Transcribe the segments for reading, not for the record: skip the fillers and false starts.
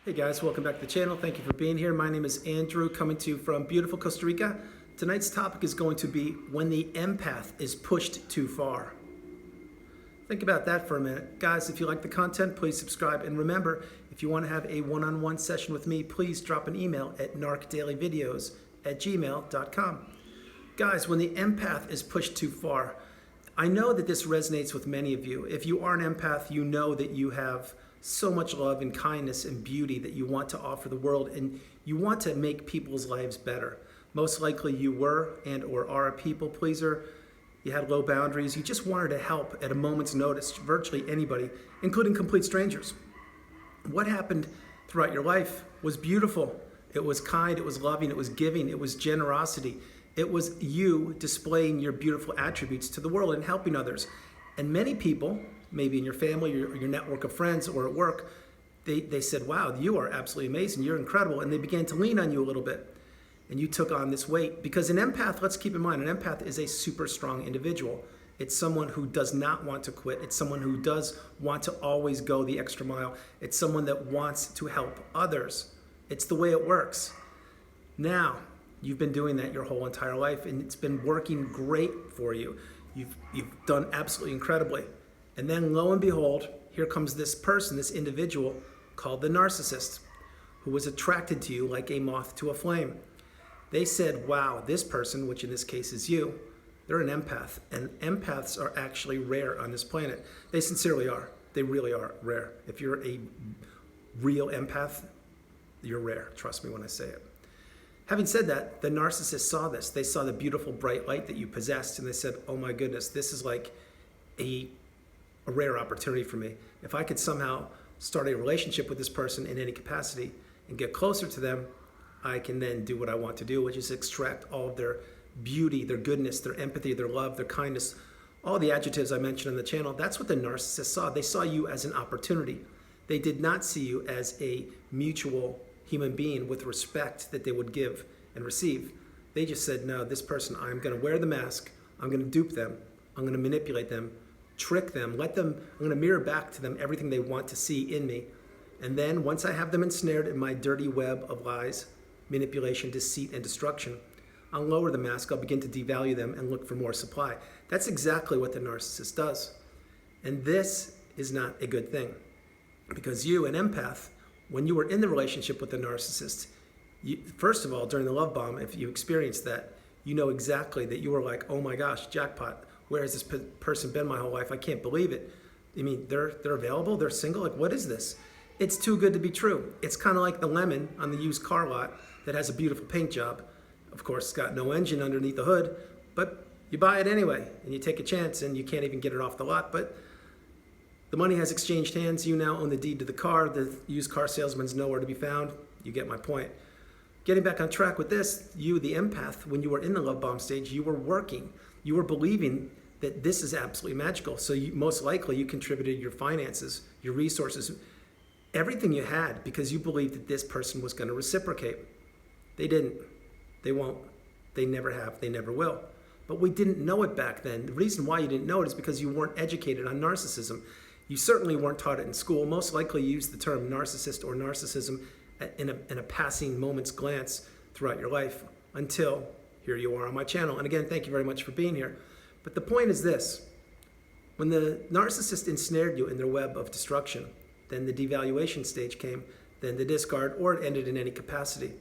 Hey guys, welcome back to the channel. Thank you for being here. My name is Andrew, coming to you from beautiful Costa Rica. Tonight's topic is going to be when the empath is pushed too far. Think about that for a minute. Guys, if you like the content, please subscribe. And remember, if you want to have a one-on-one session with me, please drop an email at narcdailyvideos@gmail.com. Guys, when the empath is pushed too far, I know that this resonates with many of you. If you are an empath, you know that you have so much love and kindness and beauty that you want to offer the world, and you want to make people's lives better. Most likely you were and or are a people pleaser. You had low boundaries. You just wanted to help at a moment's notice, virtually anybody, including complete strangers. What happened throughout your life was beautiful. It was kind, it was loving, it was giving, it was generosity. It was you displaying your beautiful attributes to the world and helping others. And many people, maybe in your family, your network of friends, or at work, they said, wow, you are absolutely amazing, you're incredible. And they began to lean on you a little bit. And you took on this weight. Because an empath, let's keep in mind, an empath is a super strong individual. It's someone who does not want to quit. It's someone who does want to always go the extra mile. It's someone that wants to help others. It's the way it works. Now, you've been doing that your whole entire life, and it's been working great for you. You've done absolutely incredibly. And then lo and behold, here comes this person, this individual called the narcissist, who was attracted to you like a moth to a flame. They said, wow, this person, which in this case is you, they're an empath. And empaths are actually rare on this planet. They sincerely are. They really are rare. If you're a real empath, you're rare. Trust me when I say it. Having said that, the narcissist saw this. They saw the beautiful bright light that you possessed, and they said, oh my goodness, this is like a rare opportunity for me. If I could somehow start a relationship with this person in any capacity and get closer to them, I can then do what I want to do, which is extract all of their beauty, their goodness, their empathy, their love, their kindness, all the adjectives I mentioned on the channel. That's what the narcissist saw. They saw you as an opportunity. They did not see you as a mutual human being with respect that they would give and receive. They just said, no, this person, I'm going to wear the mask, I'm going to dupe them, I'm going to manipulate them, trick them, I'm going to mirror back to them everything they want to see in me. And then once I have them ensnared in my dirty web of lies, manipulation, deceit, and destruction, I'll lower the mask, I'll begin to devalue them and look for more supply. That's exactly what the narcissist does. And this is not a good thing. Because you, an empath, when you were in the relationship with the narcissist, first of all, during the love bomb, if you experienced that, you know exactly that you were like, oh my gosh, jackpot. Where has this person been my whole life? I can't believe it. I mean, they're available, they're single, like what is this? It's too good to be true. It's kind of like the lemon on the used car lot that has a beautiful paint job. Of course, it's got no engine underneath the hood, but you buy it anyway, and you take a chance, and you can't even get it off the lot, but the money has exchanged hands. You now own the deed to the car. The used car salesman's nowhere to be found. You get my point. Getting back on track with this, you, the empath, when you were in the love bomb stage, you were working. You were believing that this is absolutely magical. So most likely you contributed your finances, your resources, everything you had, because you believed that this person was going to reciprocate. They didn't. They won't. They never have. They never will. But we didn't know it back then. The reason why you didn't know it is because you weren't educated on narcissism. You certainly weren't taught it in school. Most likely you used the term narcissist or narcissism in a passing moment's glance throughout your life until here you are on my channel. And again, thank you very much for being here. But the point is this. When the narcissist ensnared you in their web of destruction, then the devaluation stage came, then the discard, or it ended in any capacity.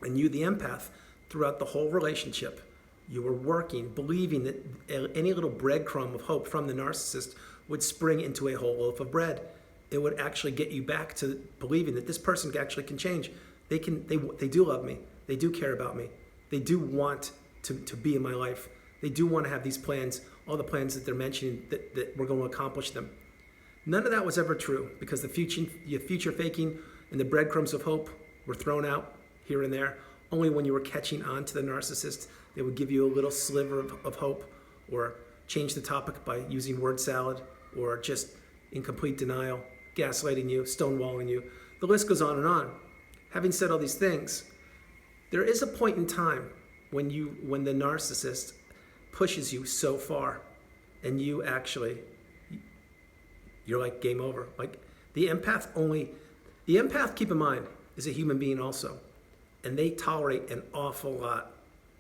And you, the empath, throughout the whole relationship, you were working, believing that any little breadcrumb of hope from the narcissist would spring into a whole loaf of bread. It would actually get you back to believing that this person actually can change. They do love me. They do care about me. They do want to be in my life. They do want to have these plans, all the plans that they're mentioning, that we're going to accomplish them. None of that was ever true, because the future faking and the breadcrumbs of hope were thrown out here and there. Only when you were catching on to the narcissist, they would give you a little sliver of hope, or change the topic by using word salad, or just in complete denial, gaslighting you, stonewalling you. The list goes on and on. Having said all these things, there is a point in time when the narcissist pushes you so far, and you're like game over. Like the empath only The empath, keep in mind, is a human being also. And they tolerate an awful lot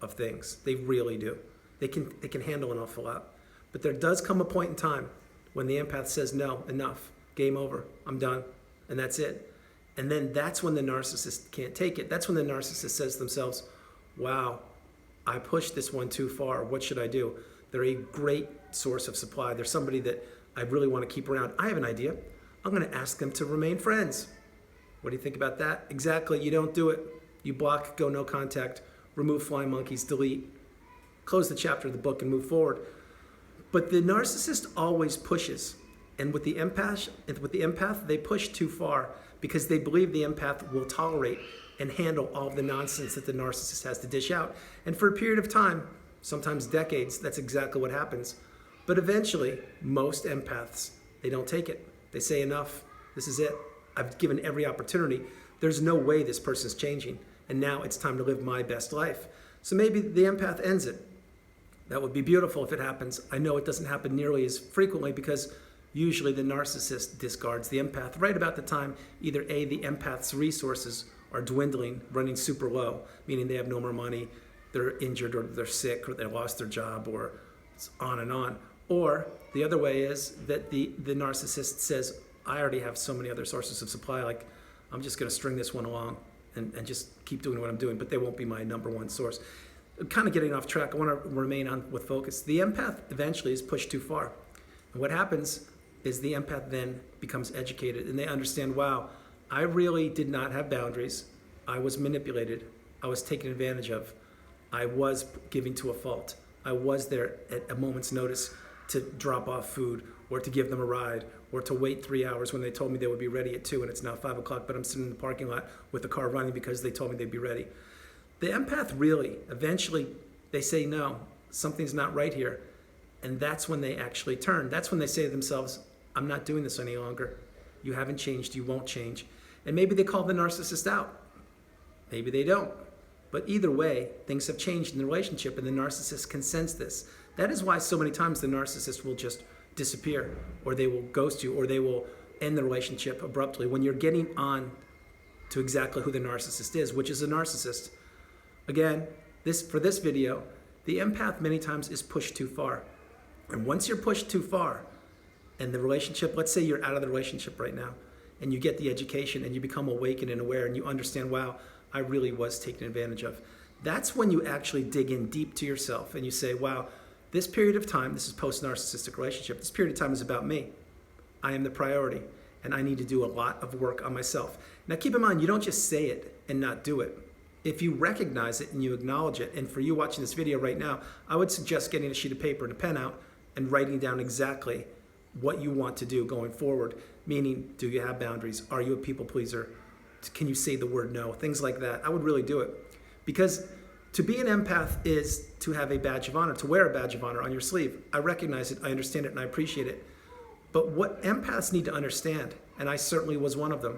of things. They really do. They can handle an awful lot. But there does come a point in time when the empath says, no, enough, game over, I'm done, and that's it. And then that's when the narcissist can't take it. That's when the narcissist says to themselves, wow, I pushed this one too far. What should I do? They're a great source of supply. They're somebody that I really want to keep around. I have an idea. I'm going to ask them to remain friends. What do you think about that? Exactly. You don't do it. You block, go no contact, remove flying monkeys, delete, close the chapter of the book and move forward. But the narcissist always pushes. And with the empath, they push too far because they believe the empath will tolerate and handle all of the nonsense that the narcissist has to dish out. And for a period of time, sometimes decades, that's exactly what happens. But eventually, most empaths, they don't take it. They say, enough, this is it. I've given every opportunity. There's no way this person's changing. And now it's time to live my best life. So maybe the empath ends it. That would be beautiful if it happens. I know it doesn't happen nearly as frequently because usually the narcissist discards the empath right about the time either A, the empath's resources are dwindling, running super low, meaning they have no more money, they're injured or they're sick or they lost their job or on and on. Or the other way is that the narcissist says, I already have so many other sources of supply, like I'm just gonna string this one along and just keep doing what I'm doing, but they won't be my number one source. Kind of getting off track, I wanna remain on with focus. The empath eventually is pushed too far. And what happens is the empath then becomes educated and they understand, wow, I really did not have boundaries. I was manipulated. I was taken advantage of. I was giving to a fault. I was there at a moment's notice to drop off food or to give them a ride or to wait 3 hours when they told me they would be ready at 2 and it's now 5 o'clock, but I'm sitting in the parking lot with the car running because they told me they'd be ready. The empath really, eventually, they say, no, something's not right here. And that's when they actually turn. That's when they say to themselves, I'm not doing this any longer. You haven't changed, you won't change. And maybe they call the narcissist out. Maybe they don't. But either way, things have changed in the relationship and the narcissist can sense this. That is why so many times the narcissist will just disappear or they will ghost you or they will end the relationship abruptly when you're getting on to exactly who the narcissist is, which is a narcissist. Again, for this video, the empath many times is pushed too far. And once you're pushed too far and the relationship, let's say you're out of the relationship right now and you get the education and you become awakened and aware and you understand, wow, I really was taken advantage of. That's when you actually dig in deep to yourself and you say, wow, this period of time, this is post-narcissistic relationship, this period of time is about me. I am the priority and I need to do a lot of work on myself. Now keep in mind, you don't just say it and not do it. If you recognize it and you acknowledge it, and for you watching this video right now, I would suggest getting a sheet of paper and a pen out and writing down exactly what you want to do going forward. Meaning, do you have boundaries? Are you a people pleaser? Can you say the word no? Things like that. I would really do it. Because to be an empath is to have a badge of honor, to wear a badge of honor on your sleeve. I recognize it, I understand it, and I appreciate it. But what empaths need to understand, and I certainly was one of them,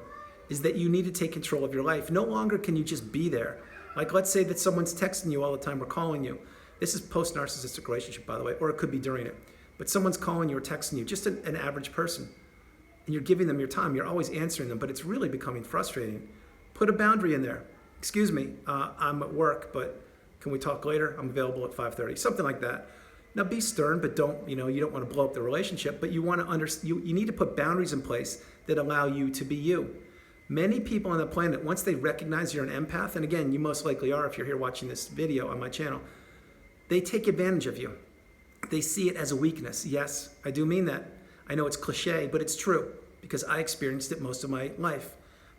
is that you need to take control of your life. No longer can you just be there. Like let's say that someone's texting you all the time or calling you. This is post-narcissistic relationship, by the way, or it could be during it. But someone's calling you or texting you, just an average person. And you're giving them your time, you're always answering them, but it's really becoming frustrating. Put a boundary in there. Excuse me, I'm at work, but can we talk later? I'm available at 5:30, something like that. Now be stern, but don't, you don't want to blow up the relationship, but you want to you need to put boundaries in place that allow you to be you. Many people on the planet, once they recognize you're an empath, and again, you most likely are if you're here watching this video on my channel, they take advantage of you. They see it as a weakness. Yes, I do mean that. I know it's cliche, but it's true because I experienced it most of my life.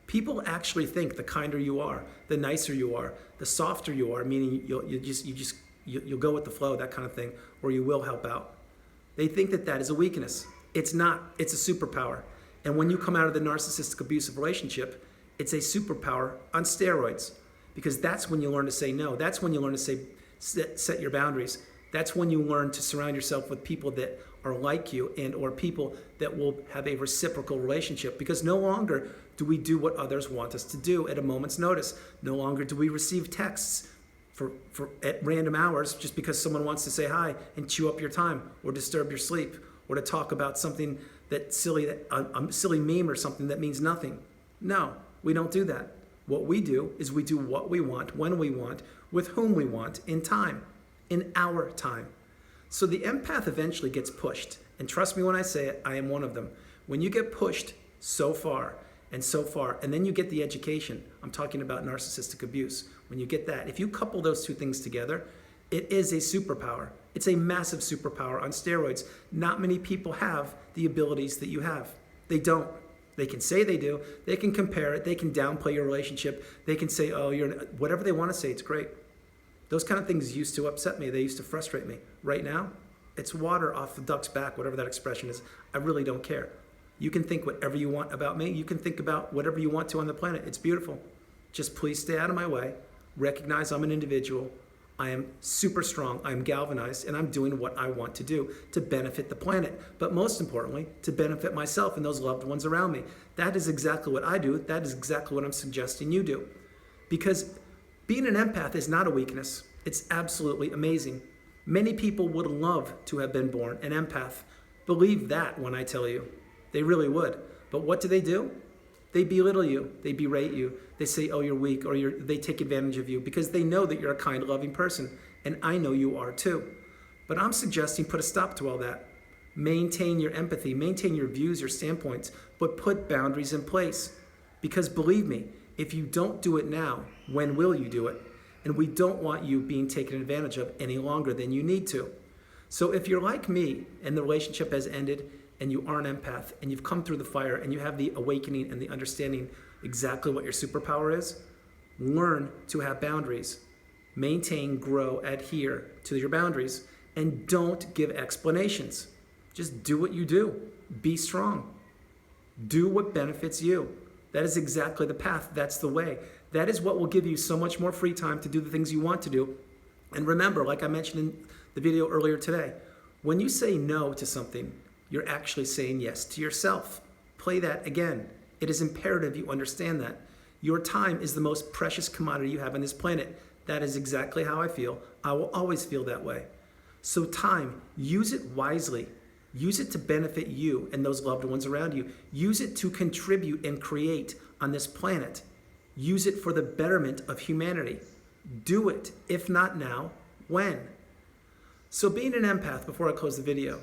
People actually think the kinder you are, the nicer you are, the softer you are, meaning you'll go with the flow, that kind of thing, or you will help out. They think that that is a weakness. It's not. It's a superpower. And when you come out of the narcissistic abusive relationship, it's a superpower on steroids because that's when you learn to say no. That's when you learn to set your boundaries. That's when you learn to surround yourself with people that are like you and or people that will have a reciprocal relationship because no longer do we do what others want us to do at a moment's notice. No longer do we receive texts at random hours just because someone wants to say hi and chew up your time or disturb your sleep or to talk about something a silly meme or something that means nothing. No, we don't do that. What we do is we do what we want, when we want, with whom we want, in time, in our time. So the empath eventually gets pushed. And trust me when I say it, I am one of them. When you get pushed so far, and then you get the education, I'm talking about narcissistic abuse. When you get that, if you couple those two things together, it is a superpower. It's a massive superpower on steroids. Not many people have the abilities that you have. They don't. They can say they do. They can compare it. They can downplay your relationship. They can say, oh, whatever they want to say, it's great. Those kind of things used to upset me. They used to frustrate me. Right now, it's water off the duck's back, whatever that expression is. I really don't care. You can think whatever you want about me. You can think about whatever you want to on the planet. It's beautiful. Just please stay out of my way. Recognize I'm an individual. I am super strong. I'm galvanized, and I'm doing what I want to do to benefit the planet. But most importantly, to benefit myself and those loved ones around me. That is exactly what I do. That is exactly what I'm suggesting you do. Because being an empath is not a weakness. It's absolutely amazing. Many people would love to have been born an empath. Believe that when I tell you. They really would. But what do? They belittle you. They berate you. They say, oh, you're weak, or they take advantage of you because they know that you're a kind, loving person. And I know you are too. But I'm suggesting put a stop to all that. Maintain your empathy. Maintain your views, your standpoints, but put boundaries in place. Because believe me, if you don't do it now, when will you do it? And we don't want you being taken advantage of any longer than you need to. So if you're like me and the relationship has ended and you are an empath and you've come through the fire and you have the awakening and the understanding exactly what your superpower is, learn to have boundaries. Maintain, grow, adhere to your boundaries, and don't give explanations. Just do what you do. Be strong. Do what benefits you. That is exactly the path. That's the way. That is what will give you so much more free time to do the things you want to do. And remember, like I mentioned in the video earlier today, when you say no to something, you're actually saying yes to yourself. Play that again. It is imperative you understand that. Your time is the most precious commodity you have on this planet. That is exactly how I feel. I will always feel that way. So time, use it wisely. Use it to benefit you and those loved ones around you. Use it to contribute and create on this planet. Use it for the betterment of humanity. Do it. If not now, when? So being an empath, before I close the video,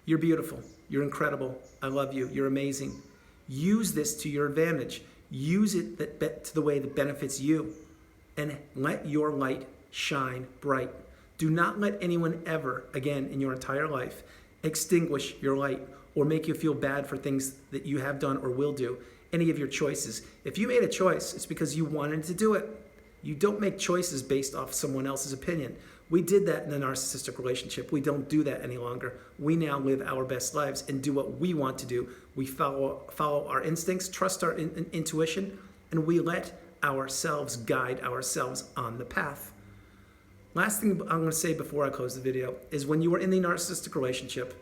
you're beautiful. You're incredible. I love you. You're amazing. Use this to your advantage. Use it to the way that benefits you. And let your light shine bright. Do not let anyone ever, again, in your entire life, extinguish your light or make you feel bad for things that you have done or will do, any of your choices. If you made a choice, it's because you wanted to do it. You don't make choices based off someone else's opinion. We did that in a narcissistic relationship. We don't do that any longer. We now live our best lives and do what we want to do. We follow our instincts, trust our intuition, and we let ourselves guide ourselves on the path. Last thing I'm going to say before I close the video is when you are in the narcissistic relationship,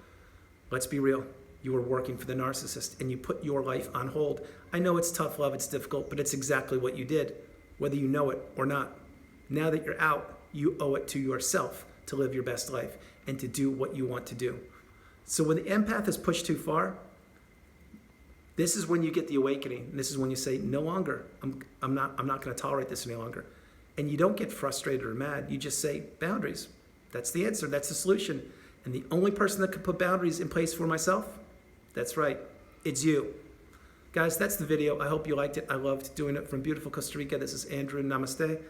let's be real, you are working for the narcissist and you put your life on hold. I know it's tough love, it's difficult, but it's exactly what you did, whether you know it or not. Now that you're out, you owe it to yourself to live your best life and to do what you want to do. So when the empath is pushed too far, this is when you get the awakening. And this is when you say, no longer, I'm not going to tolerate this any longer. And you don't get frustrated or mad. You just say, boundaries. That's the answer. That's the solution. And the only person that could put boundaries in place for myself, that's right, it's you. Guys, that's the video. I hope you liked it. I loved doing it from beautiful Costa Rica. This is Andrew. Namaste.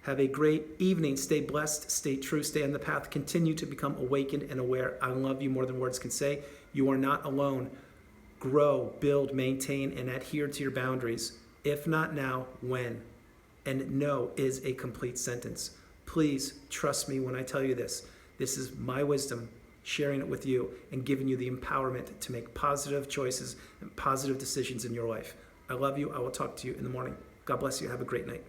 Have a great evening. Stay blessed. Stay true. Stay on the path. Continue to become awakened and aware. I love you more than words can say. You are not alone. Grow, build, maintain, and adhere to your boundaries. If not now, when? And no is a complete sentence. Please trust me when I tell you this. This is my wisdom, sharing it with you and giving you the empowerment to make positive choices and positive decisions in your life. I love you. I will talk to you in the morning. God bless you. Have a great night.